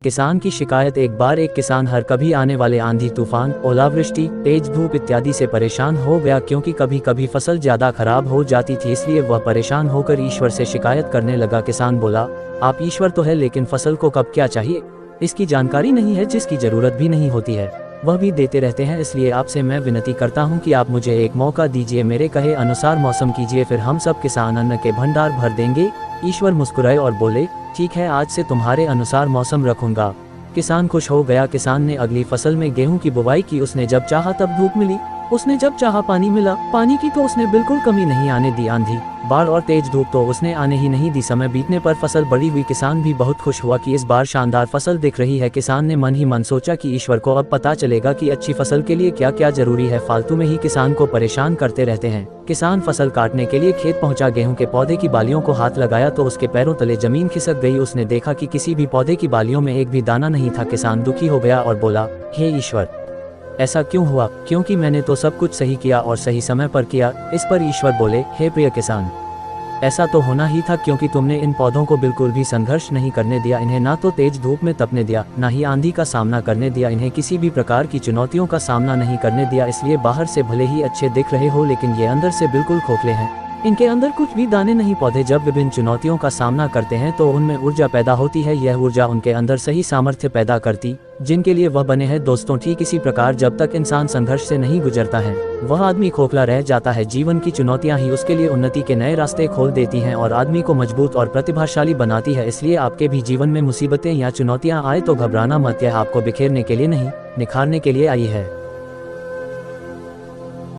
किसान की शिकायत। एक बार एक किसान हर कभी आने वाले आंधी तूफान, ओलावृष्टि, तेज धूप इत्यादि से परेशान हो गया, क्योंकि कभी कभी फसल ज्यादा खराब हो जाती थी। इसलिए वह परेशान होकर ईश्वर से शिकायत करने लगा। किसान बोला, आप ईश्वर तो है, लेकिन फसल को कब क्या चाहिए इसकी जानकारी नहीं है। जिसकी जरूरत भी नहीं होती है वह भी देते रहते हैं। इसलिए आपसे मैं विनती करता हूँ कि आप मुझे एक मौका दीजिए, मेरे कहे अनुसार मौसम कीजिए, फिर हम सब किसान अन्न के भंडार भर देंगे। ईश्वर मुस्कुराए और बोले, ठीक है, आज से तुम्हारे अनुसार मौसम रखूंगा। किसान खुश हो गया। किसान ने अगली फसल में गेहूं की बुवाई की। उसने जब चाहा तब धूप मिली, उसने जब चाहा पानी मिला। पानी की तो उसने बिल्कुल कमी नहीं आने दी। आंधी, बाढ़ और तेज धूप तो उसने आने ही नहीं दी। समय बीतने पर फसल बड़ी हुई। किसान भी बहुत खुश हुआ कि इस बार शानदार फसल दिख रही है। किसान ने मन ही मन सोचा कि ईश्वर को अब पता चलेगा कि अच्छी फसल के लिए क्या क्या जरूरी है। फालतू में ही किसान को परेशान करते रहते हैं। किसान फसल काटने के लिए खेत पहुंचा। गेहूं के पौधे की बालियों को हाथ लगाया तो उसके पैरों तले जमीन खिसक गई। उसने देखा कि किसी भी पौधे की बालियों में एक भी दाना नहीं था। किसान दुखी हो गया और बोला, हे ईश्वर, ऐसा क्यों हुआ? क्योंकि मैंने तो सब कुछ सही किया और सही समय पर किया। इस पर ईश्वर बोले, हे प्रिय किसान, ऐसा तो होना ही था, क्योंकि तुमने इन पौधों को बिल्कुल भी संघर्ष नहीं करने दिया। इन्हें ना तो तेज धूप में तपने दिया, ना ही आंधी का सामना करने दिया। इन्हें किसी भी प्रकार की चुनौतियों का सामना नहीं करने दिया। इसलिए बाहर से भले ही अच्छे दिख रहे हो, लेकिन ये अंदर से बिल्कुल खोखले हैं। इनके अंदर कुछ भी दाने नहीं। पौधे जब विभिन्न चुनौतियों का सामना करते हैं तो उनमें ऊर्जा पैदा होती है। यह ऊर्जा उनके अंदर सही सामर्थ्य पैदा करती जिनके लिए वह बने हैं। दोस्तों, ठीक इसी प्रकार जब तक इंसान संघर्ष से नहीं गुजरता है वह आदमी खोखला रह जाता है। जीवन की चुनौतियां ही उसके लिए उन्नति के नए रास्ते खोल देती हैं और आदमी को मजबूत और प्रतिभाशाली बनाती है। इसलिए आपके भी जीवन में मुसीबतें या चुनौतियां आए तो घबराना मत। यह आपको बिखेरने के लिए नहीं, निखारने के लिए आई है।